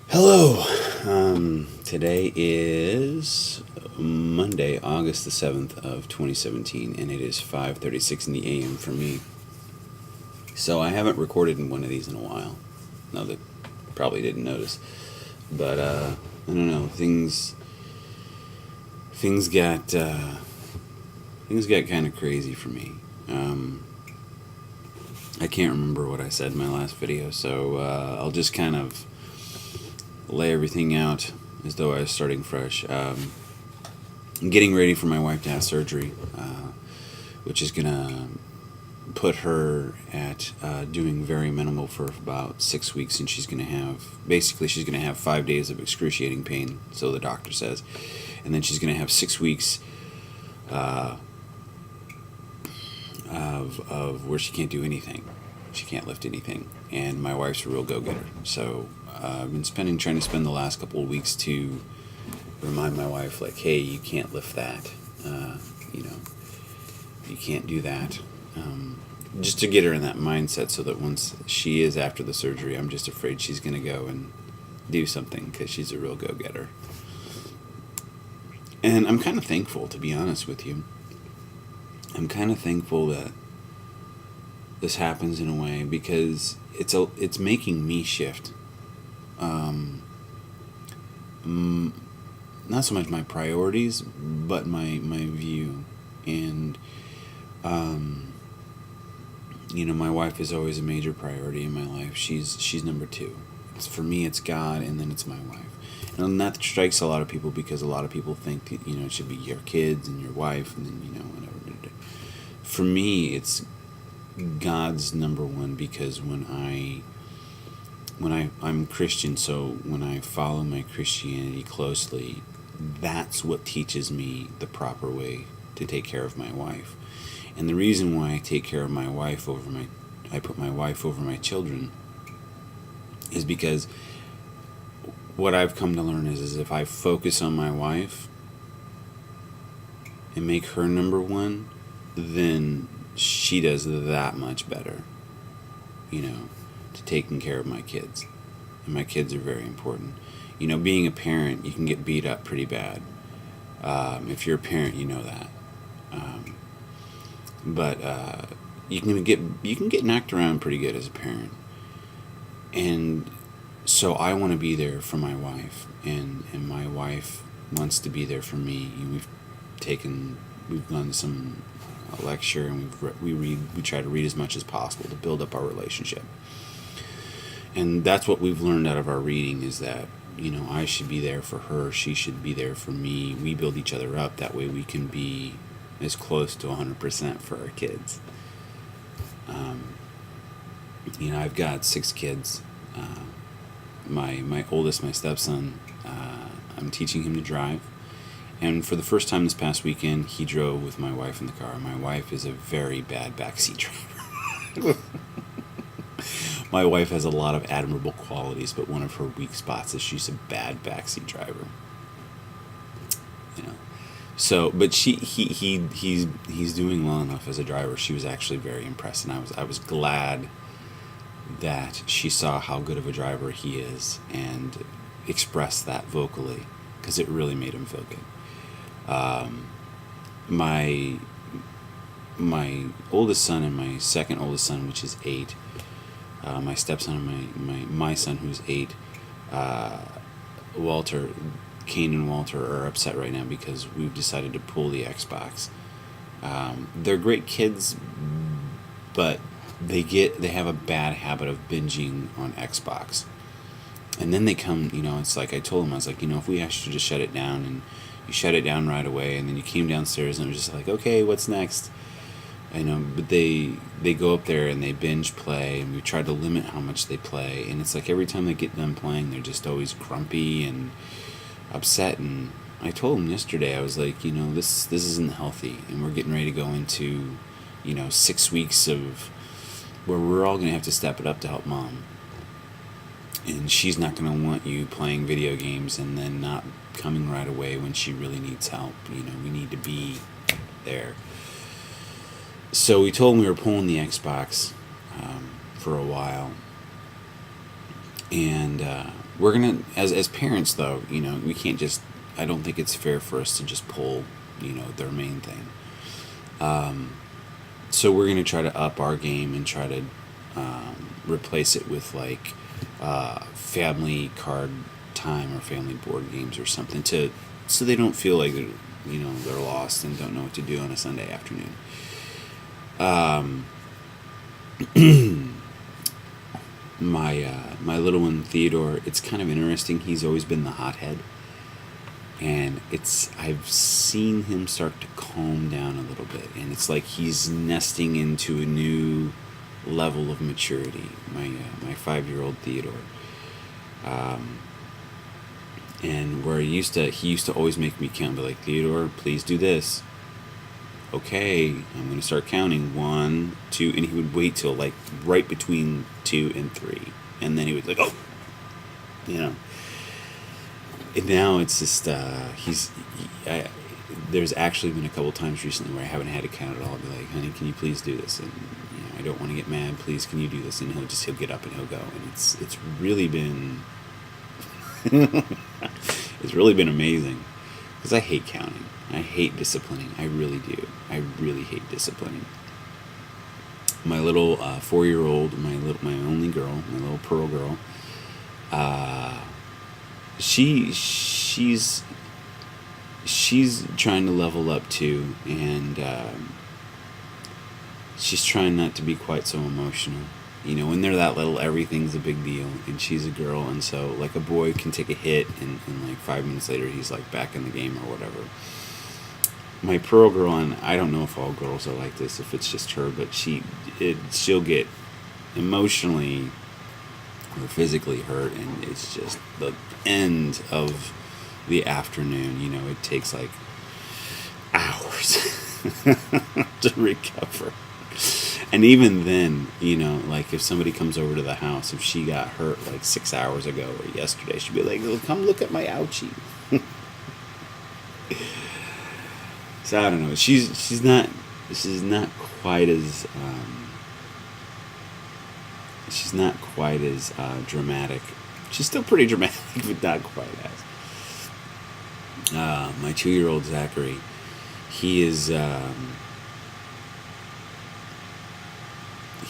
Hello. Today is Monday, August the 7th of 2017, and it is 5:36 in the AM for me. So I haven't recorded in one of these in a while. No, that probably didn't notice. But I don't know, things got kind of crazy for me. I can't remember what I said in my last video, so I'll just kind of lay everything out as though I was starting fresh. I'm getting ready for my wife to have surgery, which is going to put her at doing very minimal for about 6 weeks, and she's going to have 5 days of excruciating pain, so the doctor says, and then she's going to have 6 weeks of where she can't do anything. She can't lift anything, and my wife's a real go-getter. So I've been trying to spend the last couple of weeks to remind my wife, like, hey, you can't lift that. You can't do that. Just to get her in that mindset, so that once she is after the surgery, I'm just afraid she's going to go and do something, because she's a real go-getter. And I'm kind of thankful, to be honest with you. I'm kind of thankful that this happens in a way, because it's making me shift. Not so much my priorities, but my view. And my wife is always a major priority in my life. She's number two. For me, it's God, and then it's my wife. And that strikes a lot of people, because a lot of people think that, it should be your kids and your wife, and then whatever. For me, it's God's number one, because I'm Christian, so when I follow my Christianity closely, that's what teaches me the proper way to take care of my wife. And the reason why I take care of my wife I put my wife over my children, is because what I've come to learn is if I focus on my wife and make her number one, then she does that much better, to taking care of my kids. And my kids are very important. Being a parent, you can get beat up pretty bad. If you're a parent, you know that. But you can get knocked around pretty good as a parent. And so I want to be there for my wife, and my wife wants to be there for me. We've gone to some lecture, and we try to read as much as possible to build up our relationship. And that's what we've learned out of our reading, is that I should be there for her, she should be there for me. We build each other up. That way we can be as close to 100% for our kids. I've got 6 kids. My oldest, my stepson, I'm teaching him to drive. And for the first time this past weekend, he drove with my wife in the car. My wife is a very bad backseat driver. My wife has a lot of admirable qualities, but one of her weak spots is she's a bad backseat driver. So, but he's doing well enough as a driver. She was actually very impressed, and I was glad that she saw how good of a driver he is and expressed that vocally, because it really made him feel good. My oldest son and my second oldest son, which is 8, my stepson and my son, who's 8, Kane and Walter are upset right now because we've decided to pull the Xbox. They're great kids, but they have a bad habit of binging on Xbox. And then they come, it's like I told them, I was like, if we actually just shut it down, and you shut it down right away, and then you came downstairs and it was just like, okay, what's next? But they go up there and they binge play, and we try to limit how much they play, and it's like every time they get done playing, they're just always grumpy and upset. And I told them yesterday, I was like, this isn't healthy, and we're getting ready to go into 6 weeks of where we're all going to have to step it up to help mom, and she's not going to want you playing video games and then not coming right away when she really needs help. We need to be there. So we told them we were pulling the Xbox for a while, and we're gonna, as parents though, we can't just. I don't think it's fair for us to just pull, their main thing. So we're gonna try to up our game and try to replace it with like family card time or family board games or something so they don't feel like they're lost and don't know what to do on a Sunday afternoon. My little one Theodore, it's kind of interesting. He's always been the hothead, and I've seen him start to calm down a little bit, and it's like he's nesting into a new level of maturity. My 5-year-old Theodore, and where he used to always make me count, be like, Theodore, please do this. Okay, I'm going to start counting 1, 2, and he would wait till like right between 2 and 3, and then he would like, oh, And now it's just there's actually been a couple times recently where I haven't had to count at all. I'll be like, honey, can you please do this? And I don't want to get mad. Please, can you do this? And he'll get up and he'll go. And it's really been it's really been amazing, because I hate counting. I hate disciplining. I really do. I really hate disciplining. My little 4-year-old, my only girl, my little pearl girl, she's trying to level up too, and she's trying not to be quite so emotional. When they're that little, everything's a big deal, and she's a girl, and so like a boy can take a hit, and like 5 minutes later he's like back in the game or whatever. My pearl girl, and I don't know if all girls are like this, if it's just her, but she'll get emotionally or physically hurt, and it's just the end of the afternoon. It takes like hours to recover. And even then, like if somebody comes over to the house, if she got hurt like 6 hours ago or yesterday, she'd be like, oh, come look at my ouchie. So I don't know. She's not quite as dramatic. She's still pretty dramatic, but not quite as. My 2-year-old Zachary, he is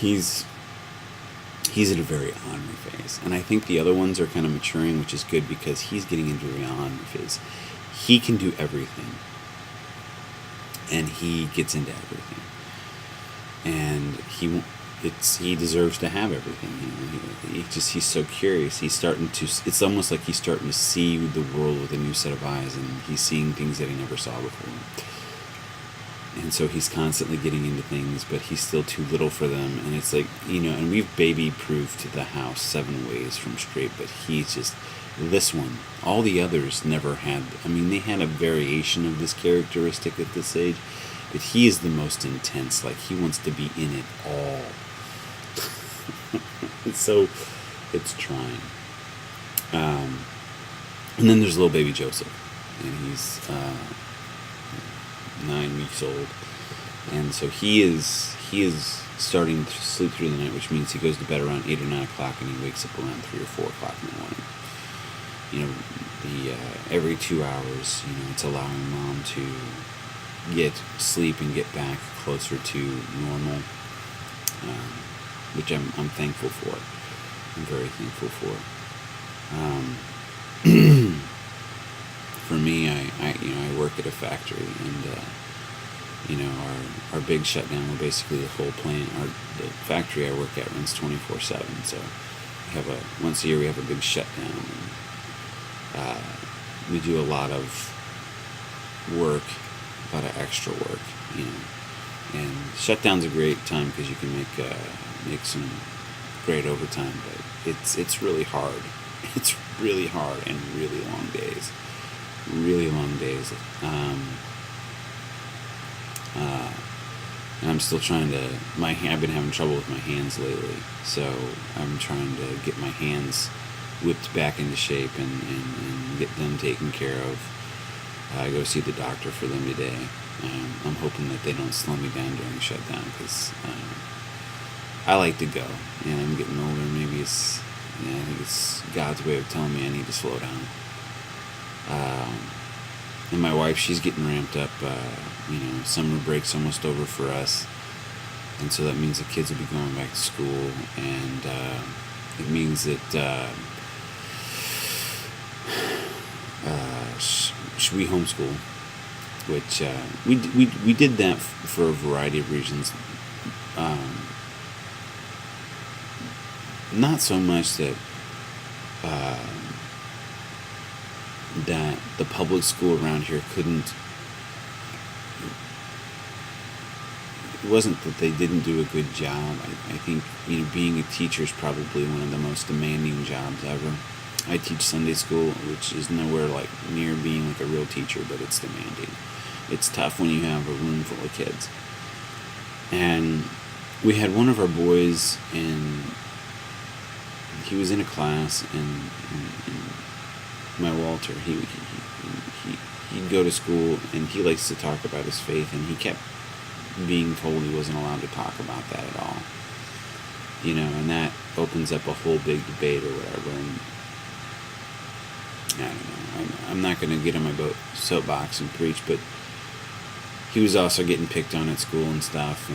he's in a very ornery phase, and I think the other ones are kind of maturing, which is good, because he's getting into a ornery phase. He can do everything, and he gets into everything, and he deserves to have everything. He's so curious. It's almost like he's starting to see the world with a new set of eyes, and he's seeing things that he never saw before. And so he's constantly getting into things, but he's still too little for them. And it's like, and we've baby-proofed the house 7 ways from straight, but he's just, this one, all the others never had, they had a variation of this characteristic at this age, but he is the most intense. Like, he wants to be in it all. So it's trying. And then there's little baby Joseph, and he's 9 weeks old, and so he is starting to sleep through the night, which means he goes to bed around 8 or 9 o'clock, and he wakes up around 3 or 4 o'clock in the morning. Every 2 hours, it's allowing mom to get sleep and get back closer to normal, which I'm thankful for. I'm very thankful for. For me, I work at a factory, and our big shutdown, well, basically the whole plant, the factory I work at runs 24/7. So once a year we have a big shutdown, and we do a lot of work, a lot of extra work, And shutdown's a great time because you can make some great overtime, but it's really hard. It's really hard, and really long days. Really long days. And I'm still trying to. I've been having trouble with my hands lately, so I'm trying to get my hands whipped back into shape and get them taken care of. I go see the doctor for them today. I'm hoping that they don't slow me down during shutdown, because I like to go, and I'm getting older. Maybe it's And I think it's God's way of telling me I need to slow down. And my wife, she's getting ramped up. Summer break's almost over for us. And so that means the kids will be going back to school. And it means that we homeschool, which we did that for a variety of reasons. Not so much that that the public school around here couldn't. It wasn't that they didn't do a good job. I think being a teacher is probably one of the most demanding jobs ever. I teach Sunday school, which is nowhere like near being like a real teacher, but it's demanding. It's tough when you have a room full of kids. And we had one of our boys, and he was in a class, and my Walter, he'd go to school, and he likes to talk about his faith, and he kept being told he wasn't allowed to talk about that at all. And that opens up a whole big debate or whatever, and I don't know. I'm not going to get on my soapbox and preach, but he was also getting picked on at school and stuff,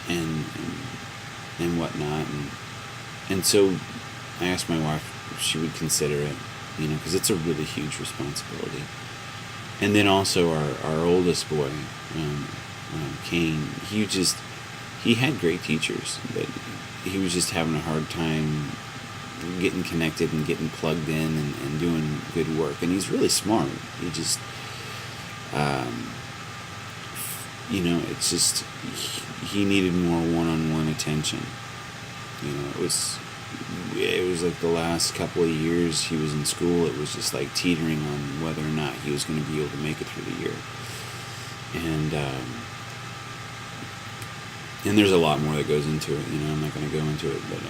and whatnot, and so I asked my wife if she would consider it, because it's a really huge responsibility. And then also our oldest boy, Kane, he had great teachers, but he was just having a hard time getting connected and getting plugged in and doing good work. And he's really smart. He just, it's just, he needed more one-on-one attention. It was like the last couple of years he was in school, it was just like teetering on whether or not he was going to be able to make it through the year. And there's a lot more that goes into it. I'm not going to go into it, but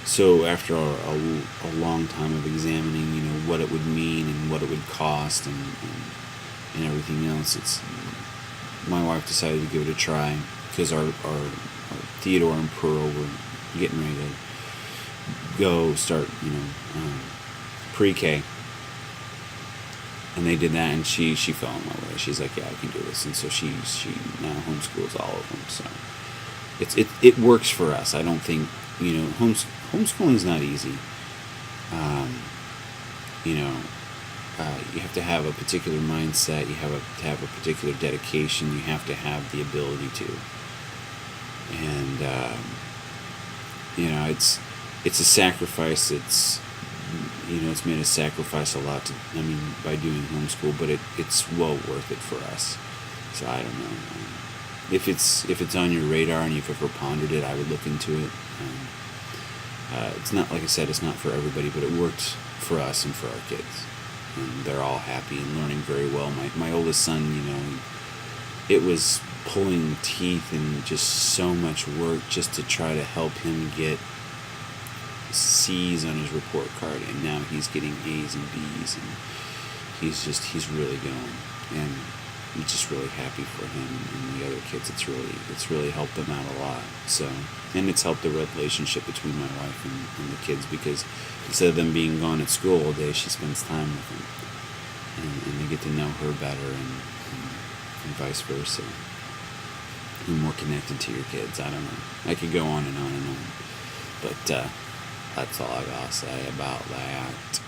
so after a long time of examining, what it would mean and what it would cost and everything else, my wife decided to give it a try, because our Theodore and Pearl were getting ready to go start, pre-K, and they did that, and she fell in love with it. She's like, yeah, I can do this, and so she now homeschools all of them. So it works for us. I don't think homeschooling is not easy. You have to have a particular mindset. You have to have a particular dedication. You have to have the ability to, and it's a sacrifice. It's made us sacrifice a lot by doing homeschool, but it's well worth it for us. So I don't know. If it's on your radar and you've ever pondered it, I would look into it. It's not, like I said, it's not for everybody, but it worked for us and for our kids, and they're all happy and learning very well. My oldest son, it was pulling teeth and just so much work just to try to help him get C's on his report card, and now he's getting A's and B's, and he's really going, and I'm just really happy for him and the other kids. It's really helped them out a lot. So, and it's helped the relationship between my wife and the kids, because instead of them being gone at school all day, she spends time with them, and they get to know her better, and vice versa. You're more connected to your kids. I don't know. I could go on and on and on, but that's all I gotta say about that.